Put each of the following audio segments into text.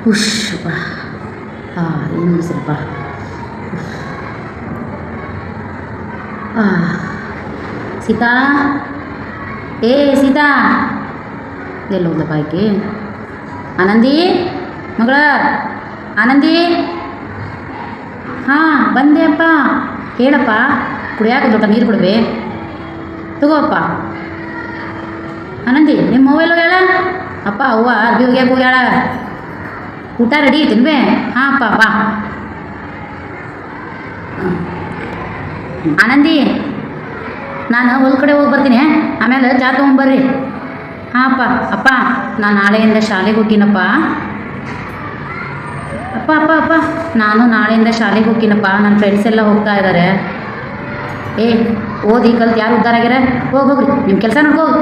ಹುಷ್ ಬಾ. ಏನು ಸ್ವಲ್ಪ ಸೀತಾ, ಏ ಸೀತಾ, ಎಲ್ಲಿ ಹೋದ್ಲಪ್ಪ ಆಕೆ? ಆನಂದಿ ಮಗಳ, ಆನಂದಿ. ಹಾಂ ಬಂದೆ ಅಪ್ಪ. ಹೇಳಪ್ಪ, ಕುಡಿಯಾಕ ದೊಡ್ಡ ನೀರು ಕೊಡ್ಬೇ, ತಗೋಪ್ಪ. ಆನಂದಿ, ನಿಮ್ಮ ಅವ್ವ ಎಲ್ಲೋ ಹೇಳ? ಅಪ್ಪ ಅವ್ವ ಅರ್ಬಿ ಹೋಗ್ಯಾಕ ಹೋಗ್ಯಾಳ. ಊಟ ರೆಡಿ ಐತೇನ್ಬೇ? ಹಾಂ ಅಪ್ಪ ಬಾ. ಆನಂದಿ, ನಾನು ಹೊಲ ಕಡೆ ಹೋಗಿ ಬರ್ತೀನಿ, ಆಮೇಲೆ ಚಾ ತೊಗೊಂಬರ್ರಿ. ಹಾಂ ಅಪ್ಪ. ಅಪ್ಪ ನಾನು ನಾಳೆಯಿಂದ ಶಾಲೆಗೆ ಹೋಗ್ತೀನಪ್ಪ. ಅಪ್ಪ ಅಪ್ಪ ಅಪ್ಪ ನಾನು ನಾಳೆಯಿಂದ ಶಾಲೆಗೆ ಹೋಗ್ತೀನಪ್ಪ. ನನ್ನ ಫ್ರೆಂಡ್ಸ್ ಎಲ್ಲ ಹೋಗ್ತಾ ಇದ್ದಾರೆ. ಏ ಓದಿ ಕಲ್ತು ಯಾರು ಉದ್ಧಾರ ಆಗ್ಯಾರ? ಹೋಗ್ರಿ, ನಿಮ್ಮ ಕೆಲಸ ನೋಡ್ಕೋಗಿ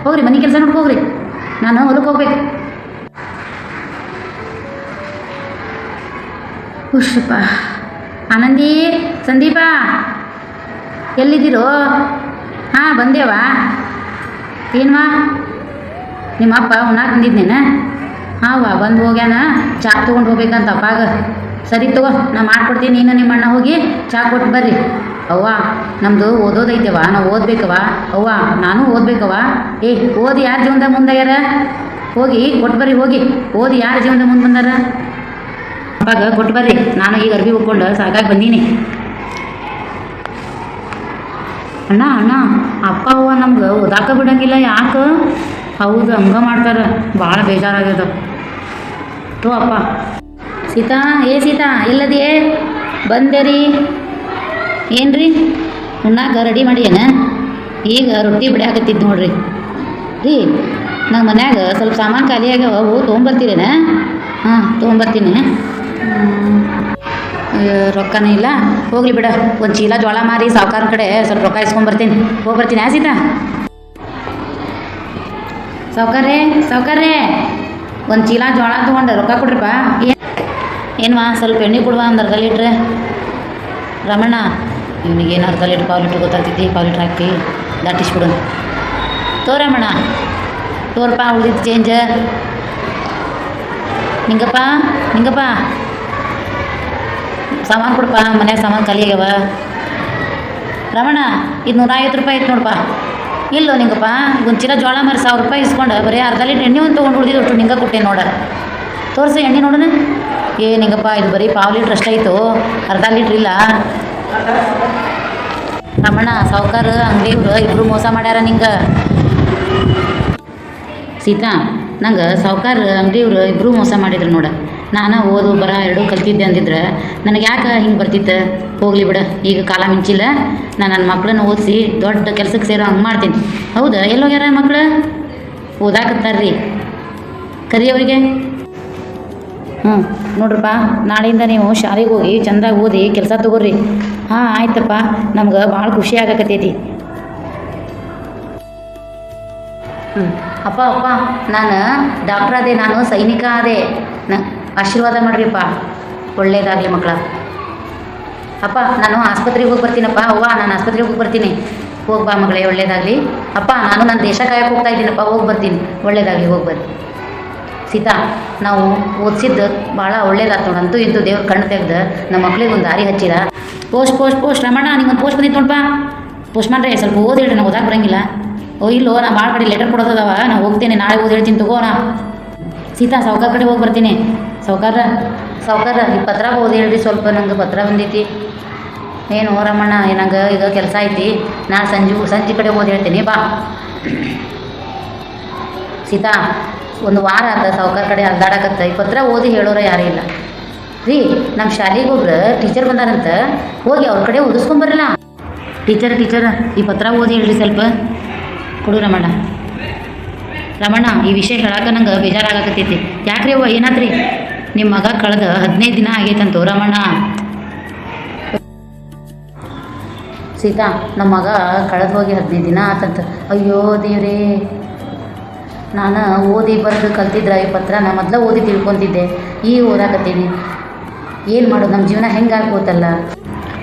ಹೋಗ್ರಿ, ಮನೆ ಕೆಲಸ ನೋಡ್ಕೋಗ್ರಿ. ನಾನು ಹೊಲಕ್ಕೆ ಹೋಗ್ಬೇಕು. ಹುಷಪ್ಪ. ಆನಂದಿ, ಸಂದೀಪ ಎಲ್ಲಿದ್ದೀರೋ? ಹಾಂ ಬಂದೇವಾ? ಏನ್ವಾ ನಿಮ್ಮ ಅಪ್ಪ ಉಣ್ಣಾಕ ಬಂದಿದ್ನೇನ? ಹಾಂ ವಾ ಬಂದು ಹೋಗ್ಯಾನ. ಚಾ ತೊಗೊಂಡು ಹೋಗ್ಬೇಕಂತ ಅಪ್ಪಾಗ. ಸರಿ ತಗೋ, ನಾ ಮಾಡ್ಕೊಡ್ತೀನಿ, ನೀನು ನಿಮ್ಮ ಅಣ್ಣ ಹೋಗಿ ಚಾ ಕೊಟ್ಟು ಬರ್ರಿ. ಅವ್ವ ನಮ್ಮದು ಓದೋದೈತೆವ, ನಾವು ಓದ್ಬೇಕವ. ಅವ್ವ ನಾನು ಓದ್ಬೇಕವ. ಏ ಓದಿ ಯಾರು ಜೀವನದಾಗ ಮುಂದಾಗ್ಯಾರ? ಹೋಗಿ ಕೊಟ್ಟು ಬರ್ರಿ, ಹೋಗಿ ಓದಿ ಯಾರು ಜೀವನದಾಗ ಮುಂದೆ ಬಂದಾರ ಅಪ್ಪಾಗ ಕೊಟ್ಟು ಬರ್ರಿ. ನಾನು ಈಗ ಅರ್ಬಿ ಹೋಗ್ಕೊಂಡು ಸಾಕಾಗಿ ಬಂದೀನಿ. ಅಣ್ಣ ಅಣ್ಣ, ಅಪ್ಪ ಅವ್ವ ನಮ್ಗೆ ಓದಾಕ ಬಿಡಂಗಿಲ್ಲ. ಯಾಕೆ? ಹೌದು, ಹಂಗೆ ಮಾಡ್ತಾರೆ. ಭಾಳ ಬೇಜಾರಾಗ್ಯದ. ತೋ ಅಪ್ಪ. ಸೀತಾ, ಏ ಸೀತಾ ಎಲ್ಲದೇ? ಬಂದೆ ರೀ. ಏನು ರೀ ಉಣ್ಣಾಕ ರೆಡಿ ಮಾಡಿ ಏನ? ಈಗ ರೊಟ್ಟಿ ಬಿಡಾಕತ್ತಿದ್ದು ನೋಡ್ರಿ. ರೀ ನಮ್ಮ ಮನ್ಯಾಗ ಸ್ವಲ್ಪ ಸಾಮಾನು ಖಾಲಿ ಆಗ್ಯಾವ, ಹೋಗಿ ತೊಗೊಂಬರ್ತೀರೇನ? ಹಾಂ ತೊಗೊಂಬರ್ತೀನಿ. ರೊಕ್ಕನೂ ಇಲ್ಲ, ಹೋಗ್ಲಿ ಬಿಡ. ಒಂದು ಚೀಲ ಜೋಳ ಮಾರಿ ಸಾವ್ಕಾರ ಕಡೆ ಸ್ವಲ್ಪ ರೊಕ್ಕ ಇಸ್ಕೊಂಬರ್ತೀನಿ. ಹೋಗ್ಬರ್ತೀನಿ. ಸೀತಾ? ಸಾವ್ಕಾರ್ರೇ ಒಂದು ಚೀಲ ಜೋಳ ತೊಗೊಂಡು ರೊಕ್ಕ ಕೊಡ್ರಿಪ್ಪ. ಏನ್ವಾ ಸ್ವಲ್ಪ ಎಣ್ಣೆ ಕೊಡುವ, ಒಂದು ಅರ್ಧ ಲೀಟ್ರ್. ರಮಣ್ಣ, ಇವನಿಗೇನು ಅರ್ಧ ಲೀಟ್ರ್ ಪಾವು ಲೀಟ್ರ್ ಗೊತ್ತಾಗ್ತೈತಿ, ಪಾವು ಲೀಟ್ರ್ ಹಾಕಿ ದಾಟಿಸ್ಬಿಡು. ತೋರಮಣ್ಣ, ತೋರಪ್ಪ ಉಳಿದಿದ್ದು ಚೇಂಜ್. ನಿಂಗಪ್ಪ ಸಾಮಾನು ಕೊಡಪ್ಪ, ಮನ್ಯಾಗ ಸಾಮಾನು ಖಾಲಿ ಆಗ್ಯಾವ. ರಮಣ, ಇದು 150 ರೂಪಾಯಿ ಐತೆ ನೋಡಪ್ಪ. ಇಲ್ಲೋ ನಿಂಗಪ್ಪ, ಒಂದು ಚೀಲ ಜೋಳ ಮಾರಿ 1000 ರೂಪಾಯಿ ಇಸ್ಕೊಂಡು ಬರೀ ಅರ್ಧ ಲೀಟ್ರ್ ಎಣ್ಣೆ ಒಂದು ತೊಗೊಂಡು ಉಳಿದಿದ್ದು ಅಷ್ಟು ನಿಂಗೆ ಕೊಟ್ಟೆ ನೋಡ. ತೋರಿಸಿ ಎಣ್ಣೆ ನೋಡೋಣ. ಏ ನಿಂಗಪ್ಪ, ಇದು ಬರೀ ಪಾವು ಲೀಟ್ರ್ ಅಷ್ಟಾಯಿತು, ಅರ್ಧ ಲೀಟ್ರ್ ಇಲ್ಲ. ರಮಣ, ಸಾವ್ಕಾರ ಅಂಗಡಿಯವ್ರು ಇಬ್ಬರು ಮೋಸ ಮಾಡ್ಯಾರ ನಿಂಗೆ. ಸೀತಾ, ನಂಗೆ ಸಾವ್ಕಾರ ಅಂಗಡಿಯವ್ರು ಇಬ್ಬರು ಮೋಸ ಮಾಡಿದ್ರು ನೋಡ. ನಾನು ಓದು ಬರ ಎರಡೂ ಕಲ್ತಿದ್ದೆ ಅಂದಿದ್ರೆ ನನಗೆ ಯಾಕೆ ಹಿಂಗೆ ಬರ್ತಿತ್ತು? ಹೋಗ್ಲಿ ಬಿಡ, ಈಗ ಕಾಲ ಮಿಂಚಿಲ್ಲ. ನಾನು ನನ್ನ ಮಕ್ಕಳನ್ನ ಓದಿಸಿ ದೊಡ್ಡ ಕೆಲಸಕ್ಕೆ ಸೇರೋ ಹಂಗೆ ಮಾಡ್ತೀನಿ. ಹೌದಾ? ಎಲ್ಲೋಗ್ಯಾರ ಮಕ್ಕಳು? ಓದಾಕತ್ತಾರ್ರಿ, ಕರಿ ಅವರಿಗೆ. ನೋಡ್ರಪ್ಪ, ನಾಳೆಯಿಂದ ನೀವು ಶಾಲೆಗೆ ಹೋಗಿ ಚೆಂದಾಗಿ ಓದಿ ಕೆಲಸ ತಗೋರಿ. ಹಾಂ ಆಯ್ತಪ್ಪ, ನಮ್ಗೆ ಭಾಳ ಖುಷಿ ಆಗಕತ್ತೈತಿ. ಅಪ್ಪ ನಾನು ಡಾಕ್ಟ್ರ್ ಆದೆ, ನಾನು ಸೈನಿಕ ಆದೆ. ಆಶೀರ್ವಾದ ಮಾಡಿರಿಪ್ಪ, ಒಳ್ಳೇದಾಗಲಿ ಮಕ್ಕಳ. ಅಪ್ಪ ನಾನು ಆಸ್ಪತ್ರೆಗೆ ಹೋಗಿ ಬರ್ತೀನಪ್ಪ. ಅವ್ವ ನಾನು ಆಸ್ಪತ್ರೆಗೆ ಹೋಗಿ ಬರ್ತೀನಿ. ಹೋಗಿ ಬಾ ಮಗಳೇ, ಒಳ್ಳೇದಾಗಲಿ. ಅಪ್ಪ ನಾನು ನನ್ನ ದೇಶ ಕಾಯಕ್ಕೆ ಹೋಗ್ತಾ ಇದ್ದೀನಪ್ಪ, ಹೋಗಿ ಬರ್ತೀನಿ. ಒಳ್ಳೇದಾಗಲಿ, ಹೋಗಿ ಬರ್ರಿ. ಸೀತಾ, ನಾವು ಓದಿಸಿದ್ದು ಭಾಳ ಒಳ್ಳೇದಾಯ್ತು ನೋಡು. ಅಂತೂ ಇಂತೂ ದೇವ್ರ ಕಣ್ಣು ತೆಗ್ದು ನಮ್ಮ ಮಕ್ಳಿಗೆ ಒಂದು ದಾರಿ ಹಚ್ಚಿದ. ಪೋಸ್ಟ್ ರಮಣ, ನಿಮ್ಮೊಂದು ಪೋಸ್ಟ್ ಬಂದಿತ್ತು ನೋಡಪ್ಪ. ಪೋಸ್ಟ್ ಮಾಡ್ರೆ ಸ್ವಲ್ಪ ಓದಿ ಹೇಳ್ರಿ, ನಾವು ಓದಾಕೆ ಬರಂಗಿಲ್ಲ. ಇಲ್ಲೋ ನಾ ಭಾಳ ಕಡೆ ಲೆಟರ್ ಕೊಡೋದವ, ನಾನು ಹೋಗ್ತೇನೆ, ನಾಳೆ ಓದಿ ಹೇಳ್ತೀನಿ ತಗೋಣ. ಸೀತಾ, ಸಾವ್ಕಾರ ಕಡೆ ಹೋಗಿ ಬರ್ತೀನಿ. ಸಾವ್ಕಾರ ಈ ಪತ್ರ ಓದಿ ಹೇಳ್ರಿ ಸ್ವಲ್ಪ, ನಂಗೆ ಪತ್ರ ಬಂದೈತಿ. ಏನು ರಮಣ್ಣ, ನಂಗೆ ಈಗ ಕೆಲಸ ಐತಿ, ನಾಳೆ ಸಂಜೆ ಕಡೆ ಓದಿ ಹೇಳ್ತೀನಿ ಬಾ. ಸೀತಾ, ಒಂದು ವಾರ ಆತ ಸಾವ್ಕಾರ ಕಡೆ ಅಲ್ದಾಡಕತ್ತ, ಈ ಪತ್ರ ಓದಿ ಹೇಳೋರ ಯಾರೂ ಇಲ್ಲ ರೀ. ನಮ್ಮ ಶಾಲೆಗೆ ಒಬ್ರು ಟೀಚರ್ ಬಂದಾರಂತ, ಹೋಗಿ ಅವ್ರ ಕಡೆ ಓದಿಸ್ಕೊಂಬರಲ್ಲ. ಟೀಚರ್ ಈ ಪತ್ರ ಓದಿ ಹೇಳ್ರಿ ಸ್ವಲ್ಪ, ಕೊಡು ರಮಣ್ಣ. ಈ ವಿಷಯ ಹೇಳಕ್ಕೆ ನಂಗೆ ಬೇಜಾರಾಗಕತ್ತೈತಿ. ಯಾಕ್ರಿ ಅವ್ವ, ಏನಾತ್ರಿ? ನಿಮ್ಮ ಮಗ ಕಳೆದ 15 ದಿನ ಆಗೈತಂತು ರಮಣ್ಣ. ಸೀತಾ, ನಮ್ಮ ಮಗ ಕಳೆದು ಹೋಗಿ 15 ದಿನ ಆತಂತ. ಅಯ್ಯೋ ದೇವ್ರೇ, ನಾನು ಓದಿ ಬರೆದು ಕಲ್ತಿದ್ರೆ ಈ ಪತ್ರನ ಮೊದಲು ಓದಿ ತಿಳ್ಕೊತಿದ್ದೆ, ಈಗ ಓದಾಕತ್ತೀನಿ. ಏನು ಮಾಡೋದು, ನಮ್ಮ ಜೀವನ ಹೆಂಗೆ ಆಗ್ಬೋತಲ್ಲ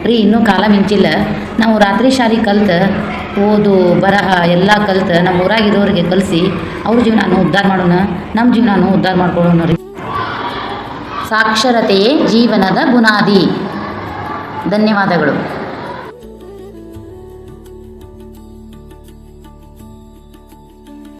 ರೀ. ಇನ್ನೂ ಕಾಲ ಮಿಂಚಿಲ್ಲ. ನಾವು ರಾತ್ರಿ ಶಾಲೆ ಕಲ್ತು ಓದು ಬರಹ ಎಲ್ಲ ಕಲ್ತು ನಮ್ಮ ಊರಾಗಿರೋರಿಗೆ ಕಲಿಸಿ ಅವ್ರ ಜೀವನನೂ ಉದ್ಧಾರ ಮಾಡೋಣ, ನಮ್ಮ ಜೀವನನೂ ಉದ್ಧಾರ ಮಾಡ್ಕೊಳ್ಳೋಣ ರೀ. ಸಾಕ್ಷರತೆಯೇ ಜೀವನದ ಬುನಾದಿ. ಧನ್ಯವಾದಗಳು.